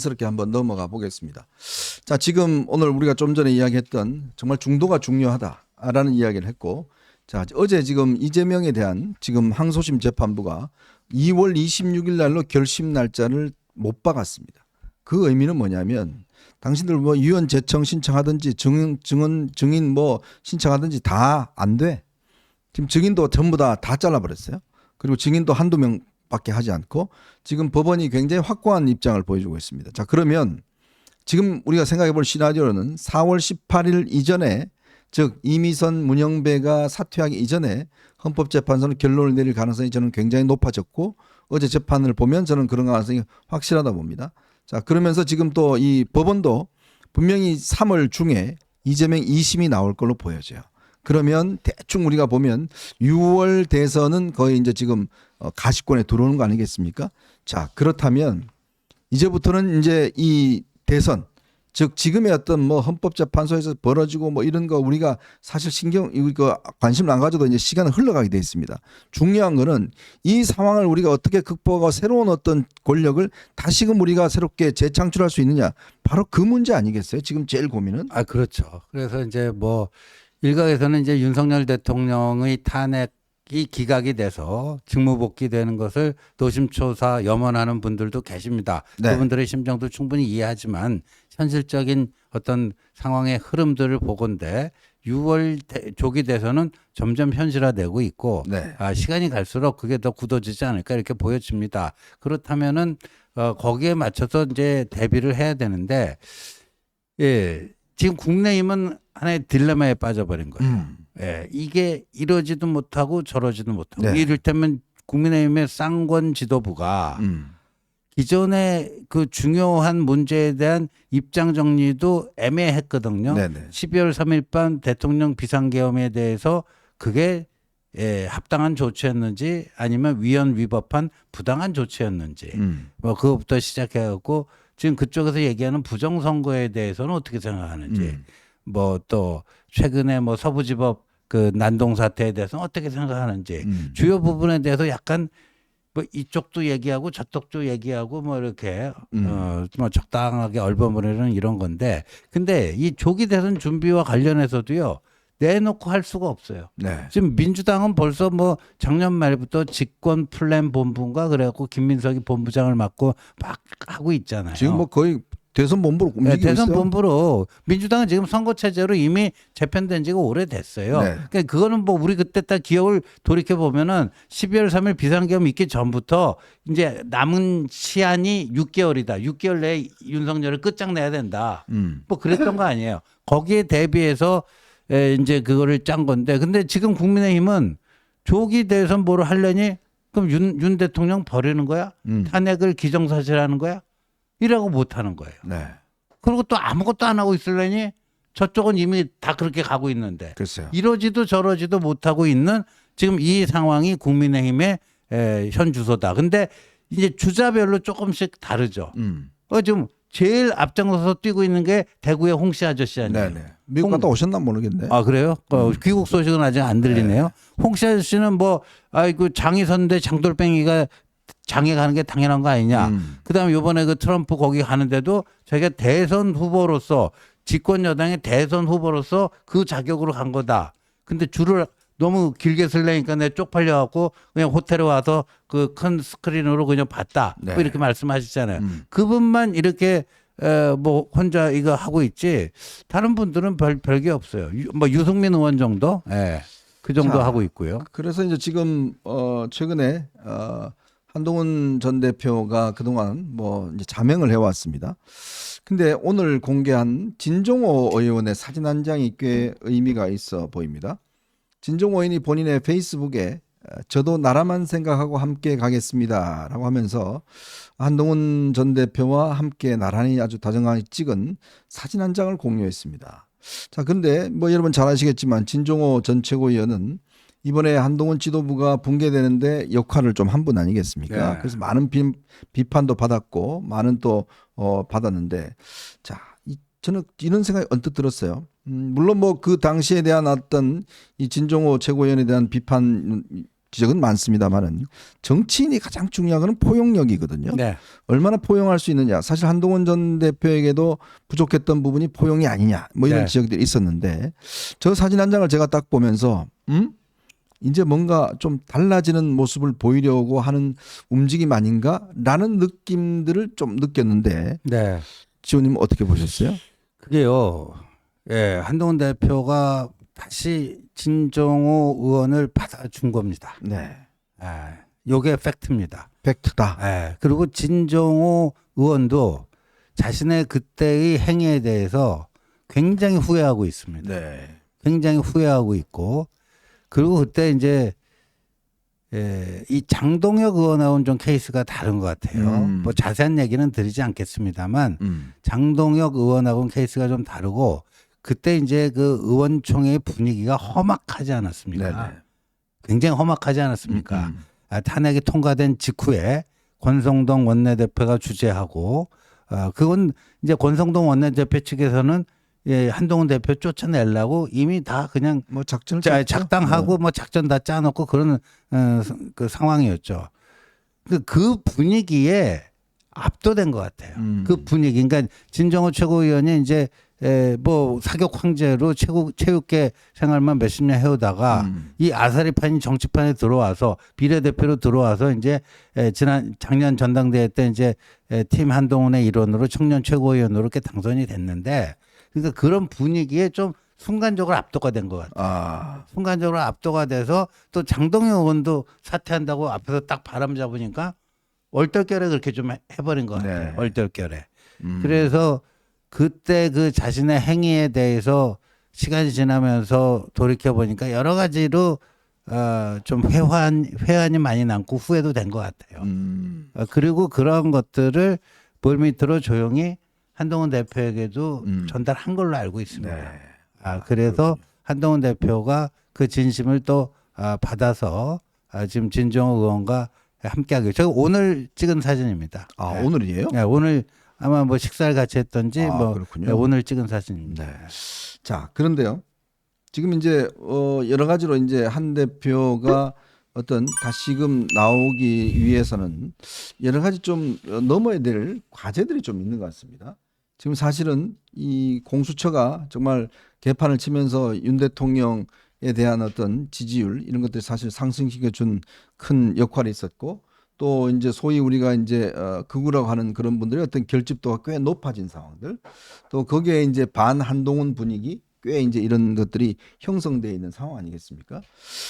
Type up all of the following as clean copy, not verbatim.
스럽게 한번 넘어가 보겠습니다. 자, 지금 오늘 우리가 좀 전에 이야기했던 정말 중도가 중요하다라는 이야기를 했고, 자, 어제 지금 이재명에 대한 지금 항소심 재판부가 2월 26일 날로 결심 날짜를 못 박았습니다. 그 의미는 뭐냐면 당신들 뭐 유언 재청 신청하든지 증인 뭐 신청하든지 다 안 돼. 지금 증인도 전부 다 잘라버렸어요. 그리고 증인도 한두 명밖에 하지 않고 지금 법원이 굉장히 확고한 입장을 보여주고 있습니다. 자, 그러면 지금 우리가 생각해 볼 시나리오는 4월 18일 이전에, 즉 이미선 문영배가 사퇴하기 이전에 헌법재판소는 결론을 내릴 가능성이 저는 굉장히 높아졌고, 어제 재판을 보면 저는 그런 가능성이 확실하다 봅니다. 자, 그러면서 지금 또 이 법원도 분명히 3월 중에 이재명 2심이 나올 걸로 보여져요. 그러면 대충 우리가 보면 6월 대선은 거의 이제 지금 가시권에 들어오는 거 아니겠습니까? 자, 그렇다면 이제부터는 이제 이 대선, 즉 지금의 어떤 뭐 헌법재판소에서 벌어지고 뭐 이런 거 우리가 사실 이거 관심을 안 가져도 이제 시간은 흘러가게 돼 있습니다. 중요한 거는 이 상황을 우리가 어떻게 극복하고 새로운 어떤 권력을 다시금 우리가 새롭게 재창출할 수 있느냐, 바로 그 문제 아니겠어요? 지금 제일 고민은. 아, 그렇죠. 그래서 이제 뭐 일각에서는 이제 윤석열 대통령의 탄핵이 기각이 돼서 직무복귀되는 것을 노심초사 염원하는 분들도 계십니다. 네. 그분들의 심정도 충분히 이해하지만 현실적인 어떤 상황의 흐름들을 보건대 6월 조기 대선은 점점 현실화되고 있고, 네. 시간이 갈수록 그게 더 굳어지지 않을까 이렇게 보여집니다. 그렇다면은 거기에 맞춰서 이제 대비를 해야 되는데, 예, 지금 국내임은 하나의 딜레마에 빠져버린 거예요. 예, 이게 이러지도 못하고 저러지도 못하고. 네. 이를테면 국민의힘의 쌍권 지도부가 기존의 그 중요한 문제에 대한 입장 정리도 애매했거든요. 네네. 12월 3일 밤 대통령 비상계엄에 대해서 그게 합당한 조치였는지 아니면 위헌 위법한 부당한 조치였는지 뭐 그것부터 시작해갖고 지금 그쪽에서 얘기하는 부정선거에 대해서는 어떻게 생각하는지 뭐 또 최근에 뭐 서부지법 그 난동 사태에 대해서는 어떻게 생각하는지 주요 부분에 대해서 약간 뭐 이쪽도 얘기하고 저쪽도 얘기하고 뭐 이렇게 뭐 적당하게 얼버무리는 이런 건데, 근데 이 조기 대선 준비와 관련해서도요 내놓고 할 수가 없어요. 네. 지금 민주당은 벌써 뭐 작년 말부터 집권 플랜 본부인가 그래갖고 김민석이 본부장을 맡고 막 하고 있잖아요. 지금 뭐 거의 대선 본부로 움직이고 대선 있어요. 본부로 민주당은 지금 선거 체제로 이미 재편된 지가 오래됐어요. 네. 그러니까 그거는 뭐 우리 그때 딱 기억을 돌이켜 보면은 12월 3일 비상계엄 있기 전부터 이제 남은 시한이 6개월이다. 6개월 내에 윤석열을 끝장내야 된다. 뭐 그랬던 거 아니에요. 거기에 대비해서 이제 그거를 짠 건데, 근데 지금 국민의힘은 조기 대선 뭐를 하려니 그럼 윤 대통령 버리는 거야? 탄핵을 기정사실하는 거야? 이라고 못 하는 거예요. 네. 그리고 또 아무것도 안 하고 있으려니 저쪽은 이미 다 그렇게 가고 있는데, 글쎄요. 이러지도 저러지도 못하고 있는 지금 이 상황이 국민의힘의 현 주소다. 근데 이제 주자별로 조금씩 다르죠. 지금 제일 앞장서서 뛰고 있는 게 대구의 홍씨 아저씨 아니에요. 네네. 미국 갔다 오셨나 모르겠네. 아, 그래요? 귀국 소식은 아직 안 들리네요. 홍씨 아저씨는 뭐 아이고 장이 섰는데 장돌뱅이가 장에 가는 게 당연한 거 아니냐. 그다음에 이번에 그 트럼프 거기 가는데도 자기가 대선 후보로서, 집권 여당의 대선 후보로서 그 자격으로 간 거다. 근데 줄을 너무 길게 설레니까 내 쪽팔려 갖고 그냥 호텔에 와서 그 큰 스크린으로 그냥 봤다. 네. 뭐 이렇게 말씀하시잖아요. 그분만 이렇게 뭐 혼자 이거 하고 있지 다른 분들은 별게 없어요. 뭐 유승민 의원 정도, 그 정도 자, 하고 있고요. 그래서 이제 지금 최근에 한동훈 전 대표가 그동안 뭐 이제 자명을 해왔습니다. 근데 오늘 공개한 진종호 의원의 사진 한 장이 꽤 의미가 있어 보입니다. 진종호 의원이 본인의 페이스북에 저도 나라만 생각하고 함께 가겠습니다라고 하면서 한동훈 전 대표와 함께 나란히 아주 다정하게 찍은 사진 한 장을 공유했습니다. 자, 그런데 뭐 여러분 잘 아시겠지만 진종호 전 최고위원은 이번에 한동훈 지도부가 붕괴되는데 역할을 좀 한 분 아니겠습니까? 네. 그래서 많은 비판도 받았고 많은 또 받았는데, 자, 저는 이런 생각이 언뜻 들었어요. 물론 뭐 그 당시에 대한 어떤 이 진종호 최고위원에 대한 비판 지적은 많습니다만은 정치인이 가장 중요한 건 포용력이거든요. 네. 얼마나 포용할 수 있느냐. 사실 한동훈 전 대표에게도 부족했던 부분이 포용이 아니냐. 뭐 이런 네. 지적들이 있었는데 저 사진 한 장을 제가 딱 보면서 이제 뭔가 좀 달라지는 모습을 보이려고 하는 움직임 아닌가라는 느낌들을 좀 느꼈는데 네. 지호님 어떻게 보셨어요? 그게요. 예, 한동훈 대표가 다시 진정호 의원을 받아준 겁니다. 네. 예, 요게 팩트입니다. 팩트다. 예, 그리고 진정호 의원도 자신의 그때의 행위에 대해서 굉장히 후회하고 있습니다. 네. 굉장히 후회하고 있고, 그리고 그때 이제 이 장동혁 의원하고는 좀 케이스가 다른 것 같아요. 뭐 자세한 얘기는 드리지 않겠습니다만 장동혁 의원하고는 케이스가 좀 다르고, 그때 이제 그 의원총회의 분위기가 험악하지 않았습니까? 네네. 굉장히 험악하지 않았습니까? 탄핵이 통과된 직후에 권성동 원내대표가 주재하고, 그건 이제 권성동 원내대표 측에서는 예, 한동훈 대표 쫓아내려고 이미 다 그냥 뭐 작전을 작당하고 뭐 작전 다 짜놓고 그런 그 상황이었죠. 그 분위기에 압도된 것 같아요. 그 분위기. 그러니까 진정호 최고위원이 이제 뭐 사격 황제로 체육계 생활만 몇십 년 해오다가 이 아사리판이 정치판에 들어와서 비례대표로 들어와서 이제 작년 전당대회 때 이제 팀 한동훈의 일원으로 청년 최고위원으로 이렇게 당선이 됐는데, 그러니까 그런 분위기에 좀 순간적으로 압도가 된 것 같아요. 순간적으로 압도가 돼서 또 장동혁 의원도 사퇴한다고 앞에서 딱 바람 잡으니까 얼떨결에 그렇게 좀 해버린 것 같아요. 네. 얼떨결에. 그래서 그때 그 자신의 행위에 대해서 시간이 지나면서 돌이켜 보니까 여러 가지로 좀 회한이 많이 남고 후회도 된 것 같아요. 그리고 그런 것들을 물밑으로 조용히 한동훈 대표에게도 전달한 걸로 알고 있습니다. 네. 그래서 한동훈 대표가 그 진심을 또 받아서 지금 진정호 의원과 함께하기. 제가 오늘 찍은 사진입니다. 아, 오늘이에요? 네, 오늘 아마 뭐 식사를 같이 했던지 뭐 그렇군요. 네, 오늘 찍은 사진입니다. 네. 자, 그런데요. 지금 이제 여러 가지로 이제 한 대표가 어떤 다시금 나오기 위해서는 여러 가지 좀 넘어야 될 과제들이 좀 있는 것 같습니다. 지금 사실은 이 공수처가 정말 개판을 치면서 윤 대통령에 대한 어떤 지지율 이런 것들이 사실 상승시켜 준 큰 역할이 있었고, 또 이제 소위 우리가 이제 극우라고 하는 그런 분들의 어떤 결집도가 꽤 높아진 상황들, 또 거기에 이제 반 한동훈 분위기 꽤 이제 이런 것들이 형성되어 있는 상황 아니겠습니까?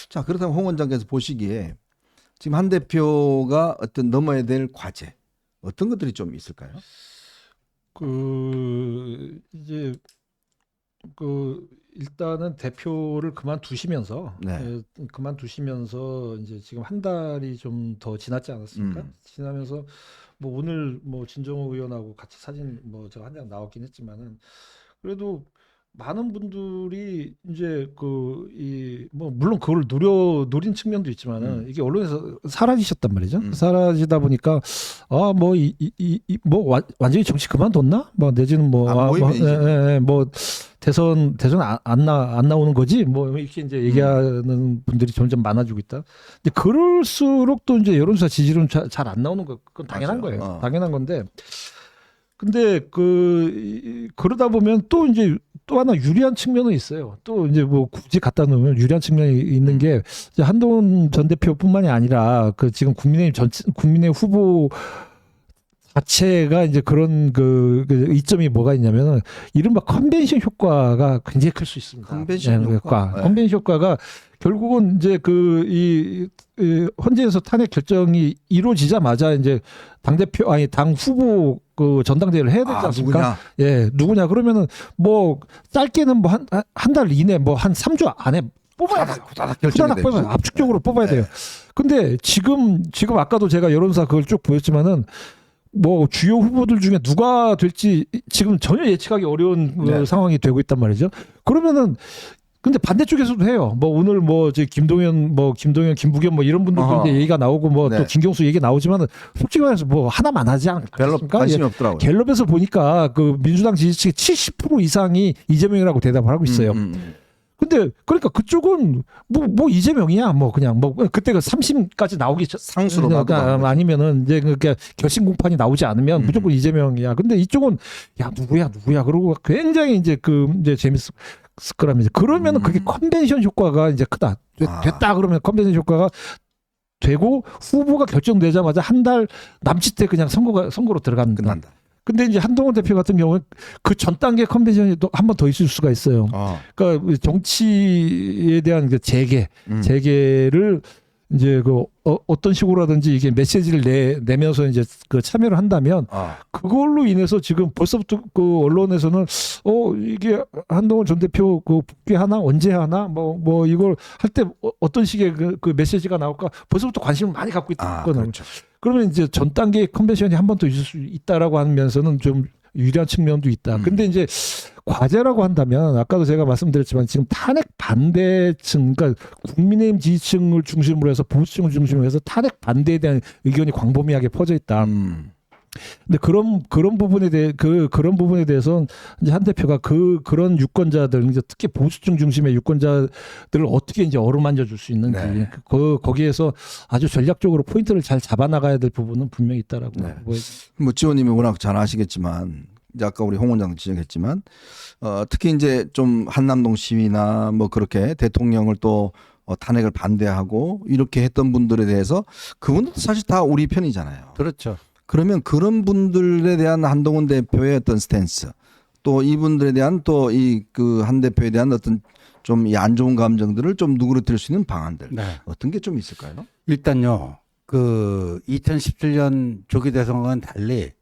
자, 그렇다면 홍 원장께서 보시기에 지금 한 대표가 어떤 넘어야 될 과제 어떤 것들이 좀 있을까요? 이제 일단은 대표를 그만두시면서 네. 그만두시면서 이제 지금 한 달이 좀 더 지났지 않았습니까? 지나면서 뭐 오늘 뭐 진정호 의원하고 같이 사진 뭐 제가 한 장 나왔긴 했지만은 그래도 많은 분들이 이제 뭐 물론 그걸 노린 측면도 있지만은 이게 언론에서 사라지셨단 말이죠. 사라지다 보니까 뭐 완전히 정치 그만뒀나? 뭐 내지는 뭐 대선 안 나오는 거지? 뭐 이렇게 이제 얘기하는 분들이 점점 많아지고 있다. 근데 그럴수록 또 이제 여론조사 지지율은 잘 안 나오는 거 그건 당연한 맞아요. 거예요. 당연한 건데. 근데 그러다 보면 또 이제 또 하나 유리한 측면은 있어요. 또 이제 뭐 굳이 갖다 놓으면 유리한 측면이 있는 게 이제 한동훈 전 대표뿐만이 아니라 그 지금 국민의 후보 자체가 이제 그런 그 이점이 뭐가 있냐면은 이른바 컨벤션 효과가 굉장히 클 수 있습니다. 컨벤션 효과. 네. 컨벤션 효과가 결국은 이제 헌재에서 탄핵 결정이 이루어지자마자 이제 당 후보 그 전당대회를 해야 되지 않습니까? 누구냐? 예, 누구냐? 그러면은 뭐 짧게는 뭐 한 달 이내 뭐 한 3주 안에 뽑아야 돼요. 후다닥 뽑아요. 압축적으로 뽑아야 돼요. 근데 지금 아까도 제가 여론조사 그걸 쭉 보였지만은 뭐 주요 후보들 중에 누가 될지 지금 전혀 예측하기 어려운 상황이 되고 있단 말이죠. 그러면은 근데 반대쪽에서도 해요. 뭐 오늘 뭐 김부겸 뭐 이런 분들도 이제 얘기가 나오고 뭐 또 김경수 얘기 나오지만은 솔직히 말해서 뭐 하나만 하지 않을까? 별로 관심이 없더라고요. 갤럽에서 보니까 그 민주당 지지층의 70% 이상이 이재명이라고 대답을 하고 있어요. 근데 그러니까 그쪽은 뭐 이재명이야 뭐 그냥 뭐 그때 그 3심까지 나오기 상수로 놔도 아니면은 이제 그러니까 결심 공판이 나오지 않으면 무조건 이재명이야. 근데 이쪽은 야 누구야 그러고 굉장히 이제 이제 재밌을 거라면 이제 그러면은 그게 컨벤션 효과가 이제 크다. 됐다 그러면 컨벤션 효과가 되고 후보가 결정되자마자 한 달 남짓 때 그냥 선거로 들어간다. 끝난다. 근데 이제 한동훈 대표 같은 경우는 그 전 단계 컨벤션이 또 한 번 더 있을 수가 있어요. 그러니까 정치에 대한 그 재개를 이제 어떤 식으로라든지 이게 메시지를 내면서 이제 그 참여를 한다면 그걸로 인해서 지금 벌써부터 그 언론에서는 이게 한동훈 전 대표 그 복귀하나 언제 하나 뭐 이걸 할 때 어떤 식의 그 메시지가 나올까 벌써부터 관심을 많이 갖고 있거든요. 그렇죠. 그러면 이제 전 단계 컨벤션이 한 번 더 있을 수 있다라고 하면서는 좀 유리한 측면도 있다. 근데 이제 과제라고 한다면 아까도 제가 말씀드렸지만 지금 탄핵 반대층, 그러니까 국민의힘 지지층을 중심으로 해서 보수층을 중심으로 해서 탄핵 반대에 대한 의견이 광범위하게 퍼져 있다. 근데 그런 부분에 대해서는 이제 한 대표가 그런 유권자들, 이제 특히 보수층 중심의 유권자들을 어떻게 이제 어루만져 줄 수 있는지 거기에서 아주 전략적으로 포인트를 잘 잡아 나가야 될 부분은 분명히 있다라고 보여요. 뭐 지호님이 워낙 잘 아시겠지만 이제 아까 우리 홍 원장도 지적했지만 특히 이제 좀 한남동 시위나 뭐 그렇게 대통령을 또 탄핵을 반대하고 이렇게 했던 분들에 대해서 그분들도 사실 다 우리 편이잖아요. 그렇죠. 그러면 그런 분들에 대한 한동훈 대표의 어떤 스탠스 또 이분들에 대한 또 이 그 한 대표에 대한 어떤 좀 이 안 좋은 감정들을 좀 누그러뜨릴 수 있는 방안들 어떤 게 좀 있을까요? 일단요. 그 2017년 조기 대선과는 달리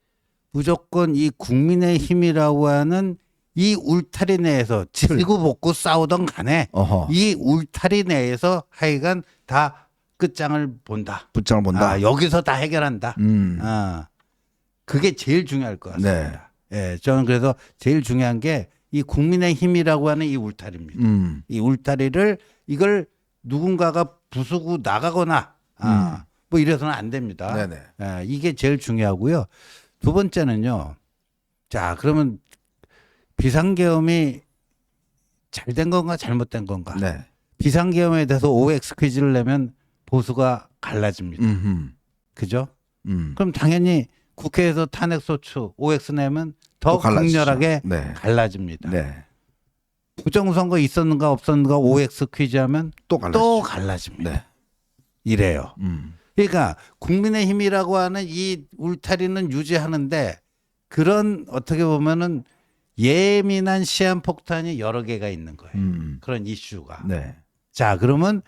무조건 이 국민의힘이라고 하는 이 울타리 내에서 지고 볶고 싸우던 간에 이 울타리 내에서 하여간 다 끝장을 본다. 붙장을 본다. 여기서 다 해결한다. 그게 제일 중요할 것 같습니다. 예, 저는 그래서 제일 중요한 게 이 국민의힘이라고 하는 이 울타리입니다. 이 울타리를 이걸 누군가가 부수고 나가거나 뭐 이래서는 안 됩니다. 예, 이게 제일 중요하고요. 두 번째는요. 자, 그러면 비상계엄이 잘 된 건가 잘못된 건가? 비상계엄에 대해서 OX 퀴즈를 내면 보수가 갈라집니다. 그죠? 그럼 당연히 국회에서 탄핵소추 OX 내면 더 강렬하게 갈라집니다. 부정선거 있었는가 없었는가 OX 퀴즈 하면 또 갈라집니다. 이래요. 그러니까 국민의힘이라고 하는 이 울타리는 유지하는데 그런 어떻게 보면은 예민한 시한폭탄이 여러 개가 있는 거예요. 그런 이슈가. 자, 그러면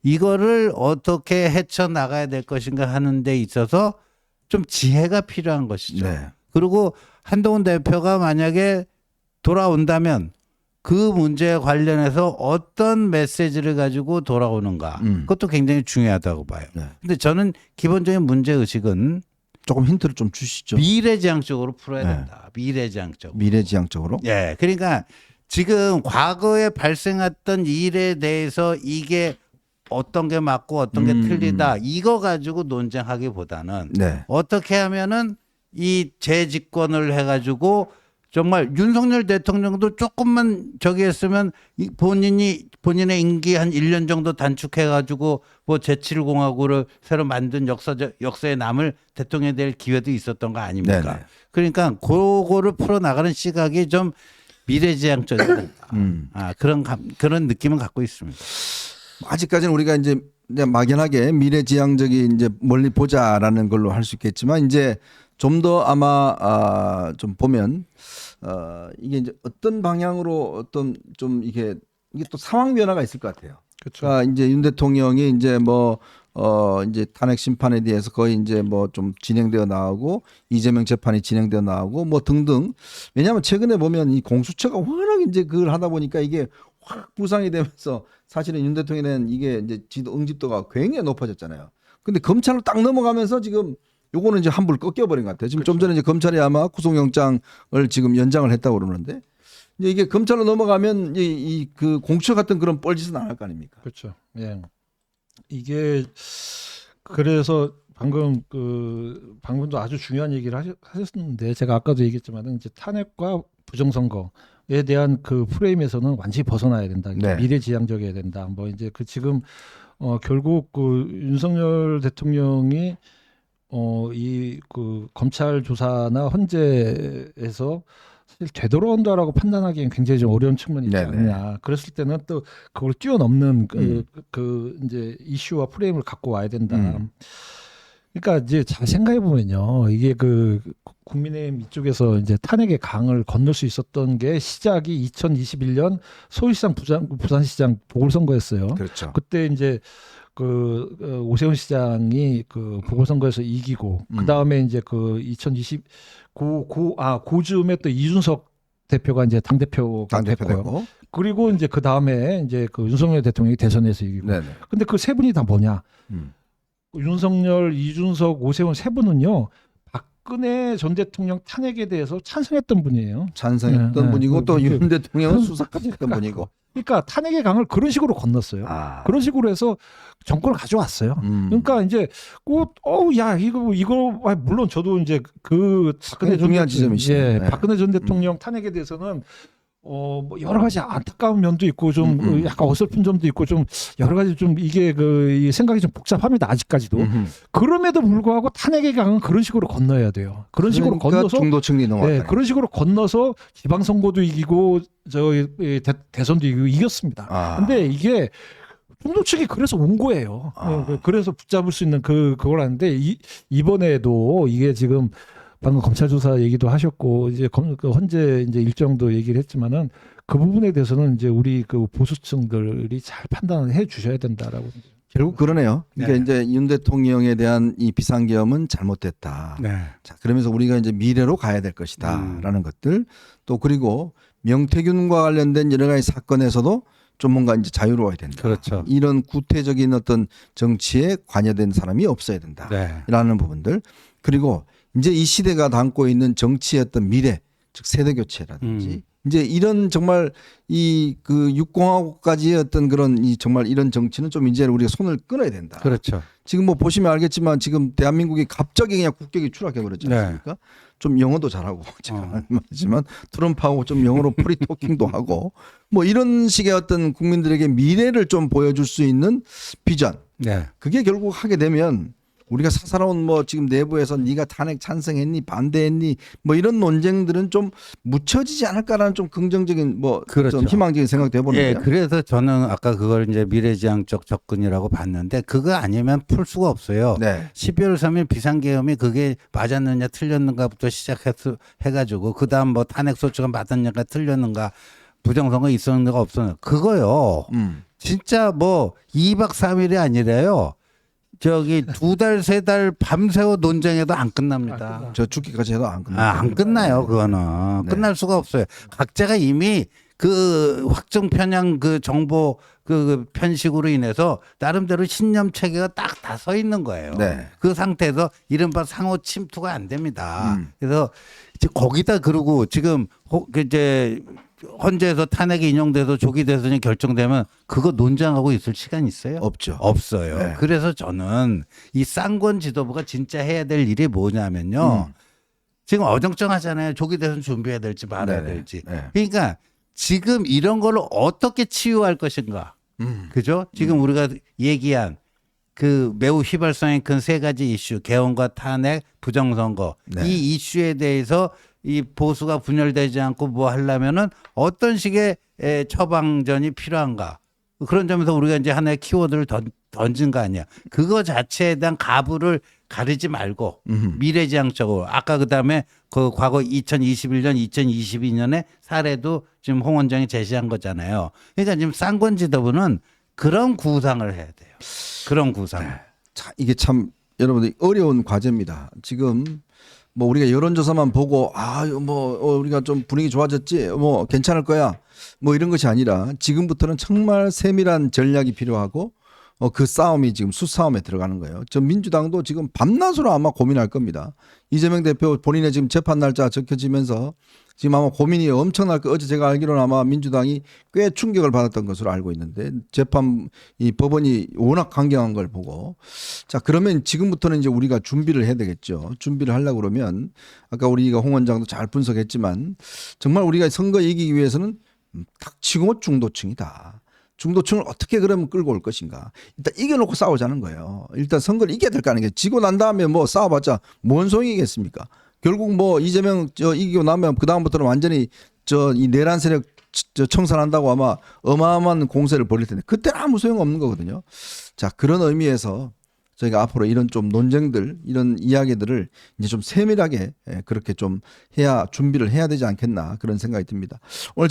이거를 어떻게 헤쳐나가야 될 것인가 하는 데 있어서 좀 지혜가 필요한 것이죠. 그리고 한동훈 대표가 만약에 돌아온다면 그 문제에 관련해서 어떤 메시지를 가지고 돌아오는가. 그것도 굉장히 중요하다고 봐요. 근데 저는 기본적인 문제의식은 조금 힌트를 좀 주시죠. 미래지향적으로 풀어야 된다. 미래지향적으로. 미래지향적으로? 예. 그러니까 지금 과거에 발생했던 일에 대해서 이게 어떤 게 맞고 어떤 게 틀리다. 이거 가지고 논쟁하기보다는 어떻게 하면은 이 재집권을 해가지고 정말 윤석열 대통령도 조금만 저기 했으면 본인의 임기 한 1년 정도 단축해가지고 뭐 제7공화국을 새로 만든 역사에 남을 대통령이 될 기회도 있었던 거 아닙니까? 그러니까 그거를 풀어나가는 시각이 좀 미래지향적이다. 그런 느낌은 갖고 있습니다. 아직까지는 우리가 이제 막연하게 미래지향적인 이제 멀리 보자라는 걸로 할 수 있겠지만 이제 좀 더 아마 좀 보면 이게 이제 어떤 방향으로 어떤 좀 이게 또 상황 변화가 있을 것 같아요. 그러니까 이제 윤 대통령이 이제 뭐 이제 탄핵 심판에 대해서 거의 이제 뭐 좀 진행되어 나오고 이재명 재판이 진행되어 나오고 뭐 등등. 왜냐하면 최근에 보면 이 공수처가 워낙 이제 그걸 하다 보니까 이게 확 부상이 되면서 사실은 윤 대통령은 이게 이제 응집도가 굉장히 높아졌잖아요. 근데 검찰로 딱 넘어가면서 지금 요거는 이제 한불 꺾여버린 것 같아요. 지금 좀 전에 이제 검찰이 아마 구속영장을 지금 연장을 했다고 그러는데 이제 이게 검찰로 넘어가면 그 공수처 같은 그런 뻘짓은 안 할 거 아닙니까? 그렇죠. 예. 이게 그래서 방금도 아주 중요한 얘기를 하셨는데 제가 아까도 얘기했지만은 이제 탄핵과 부정선거 대한 그 프레임에서는 완전히 벗어나야 된다. 네. 미래지향적이어야 된다. 뭐 이제 그 지금 결국 그 윤석열 대통령이 이 그 검찰 조사나 헌재에서 사실 되돌아온다라고 판단하기엔 굉장히 좀 어려운 측면이 있지 네네. 않느냐. 그랬을 때는 또 그걸 뛰어넘는 그 이제 이슈와 프레임을 갖고 와야 된다. 그러니까 이제 잘 생각해 보면요, 이게 그 국민의힘 이쪽에서 이제 탄핵의 강을 건널 수 있었던 게 시작이 2021년 서울시장 부산시장 보궐선거였어요. 그렇죠. 그때 이제 그 오세훈 시장이 그 보궐선거에서 이기고 그 다음에 이제 그 2029고즈음에 또 이준석 대표가 이제 당 대표가 됐고요. 되고. 그리고 이제 그 다음에 이제 그 윤석열 대통령이 대선에서 이기고. 네네. 근데 그 세 분이 다 뭐냐? 음. 윤석열, 이준석, 오세훈 세 분은요, 박근혜 전 대통령 탄핵에 대해서 찬성했던 분이에요. 찬성했던 네, 분이고 네. 또 윤 그- 대통령은 수사까지 했던 분이고. 그러니까 탄핵의 강을 그런 식으로 건넜어요. 아. 그런 식으로 해서 정권을 가져왔어요. 그러니까 이제 야 이거 물론 저도 이제 그 박근혜 전 중요한 대통령, 지점이시네요. 예, 네. 박근혜 전 대통령 탄핵에 대해서는 뭐 여러 가지 안타까운 면도 있고 좀 약간 어설픈 점도 있고 좀 여러 가지 좀 이게 이 생각이 좀 복잡합니다. 아직까지도. 그럼에도 불구하고 탄핵의 강은 그런 식으로 건너야 돼요. 그런 식으로 그러니까 건너서 중도층이 넘어왔다. 네, 그런 식으로 건너서 지방선거도 이기고 대선도 이기고 이겼습니다. 아. 근데 이게 중도층이 그래서 온 거예요. 그래서 붙잡을 수 있는 그걸 하는데 이번에도 이게 지금 방금 검찰 조사 얘기도 하셨고 이제 그 헌재 이제 일정도 얘기를 했지만은 그 부분에 대해서는 이제 우리 그 보수층들이 잘 판단을 해 주셔야 된다라고. 결국 그러네요. 그러니까 네. 이제 윤 대통령에 대한 이 비상계엄은 잘못됐다. 네. 자, 그러면서 우리가 이제 미래로 가야 될 것이다라는 것들, 또 그리고 명태균과 관련된 여러 가지 사건에서도 좀 뭔가 이제 자유로워야 된다. 그렇죠. 이런 구태적인 어떤 정치에 관여된 사람이 없어야 네. 된다라는 부분들, 그리고 이제 이 시대가 담고 있는 정치의 어떤 미래, 즉 세대 교체라든지 이제 이런 정말 이 그 육공화국까지의 어떤 그런 이 정말 이런 정치는 좀 이제 우리가 손을 끊어야 된다. 그렇죠. 지금 뭐 보시면 알겠지만 지금 대한민국이 갑자기 그냥 국격이 추락해 버렸지 않습니까? 좀 영어도 잘하고 제가 말하지만 트럼프하고 좀 영어로 프리토킹도 하고 뭐 이런 식의 어떤 국민들에게 미래를 좀 보여줄 수 있는 비전, 네. 그게 결국 하게 되면 우리가 살아온 뭐 지금 내부에서 네가 탄핵 찬성했니 반대했니 뭐 이런 논쟁들은 좀 묻혀지지 않을까라는 좀 긍정적인 뭐 그렇죠. 좀 희망적인 생각도 예, 해보는데요. 그래서 저는 아까 그걸 이제 미래지향적 접근이라고 봤는데 그거 아니면 풀 수가 없어요. 네. 12월 3일 비상계엄이 그게 맞았느냐 틀렸는가부터 시작해가지고 그다음 뭐 탄핵소추가 맞았느냐 틀렸는가 부정선거 있었는가 없었는가 그거요. 진짜 뭐 2박 3일이 아니라요. 저기 2달, 3달 밤새워 논쟁해도 안 끝납니다. 저 죽기까지 해도 안 끝나요. 안 끝나요, 그거는. 네. 끝날 수가 없어요. 각자가 이미 그 확정 편향 그 정보 그 편식으로 인해서 나름대로 신념 체계가 딱 다 서 있는 거예요. 네. 그 상태에서 이른바 상호 침투가 안 됩니다. 그래서 이제 거기다 그러고 지금 이제 헌재에서 탄핵이 인용돼서 조기 대선이 결정되면 그거 논쟁하고 있을 시간 있어요? 없죠. 없어요. 네. 그래서 저는 이 쌍권 지도부가 진짜 해야 될 일이 뭐냐면요. 지금 어정쩡하잖아요. 조기 대선 준비해야 될지 말아야 네네. 될지. 네. 그러니까 지금 이런 걸로 어떻게 치유할 것인가. 그죠? 지금 우리가 얘기한 그 매우 휘발성이 큰 세 가지 이슈, 개헌과 탄핵, 부정선거. 네. 이 이슈에 대해서 이 보수가 분열되지 않고 뭐 하려면은 어떤 식의 처방전이 필요한가. 그런 점에서 우리가 이제 하나의 키워드를 던진 거 아니야. 그거 자체에 대한 가부를 가리지 말고 미래지향적으로 아까 그다음에 그 과거 2021년, 2022년의 사례도 지금 홍 원장이 제시한 거잖아요. 그러니까 지금 쌍권 지도부는 그런 구상을 해야 돼요. 그런 구상. 자, 이게 참 여러분들 어려운 과제입니다. 지금 뭐 우리가 여론조사만 보고 우리가 좀 분위기 좋아졌지 뭐 괜찮을 거야 뭐 이런 것이 아니라 지금부터는 정말 세밀한 전략이 필요하고 그 싸움이 지금 수싸움에 들어가는 거예요. 저 민주당도 지금 밤낮으로 아마 고민할 겁니다. 이재명 대표 본인의 지금 재판 날짜 적혀지면서 지금 아마 고민이 엄청날 거. 어제 제가 알기로는 아마 민주당이 꽤 충격을 받았던 것으로 알고 있는데 재판 이 법원이 워낙 강경한 걸 보고 자 그러면 지금부터는 이제 우리가 준비를 해야 되겠죠. 준비를 하려고 그러면 아까 우리가 홍 원장도 잘 분석했지만 정말 우리가 선거 이기기 위해서는 닥치고 중도층이다. 중도층을 어떻게 그러면 끌고 올 것인가. 일단 이겨놓고 싸우자는 거예요. 일단 선거를 이겨야 될 거 아니에요. 지고 난 다음에 뭐 싸워봤자 뭔 소용이겠습니까. 결국 뭐 이재명 이기고 나면 그 다음부터는 완전히 이 내란 세력 청산한다고 아마 어마어마한 공세를 벌일 텐데 그때는 아무 소용 없는 거거든요. 자 그런 의미에서 저희가 앞으로 이런 좀 논쟁들 이런 이야기들을 이제 좀 세밀하게 그렇게 좀 해야 준비를 해야 되지 않겠나 그런 생각이 듭니다. 오늘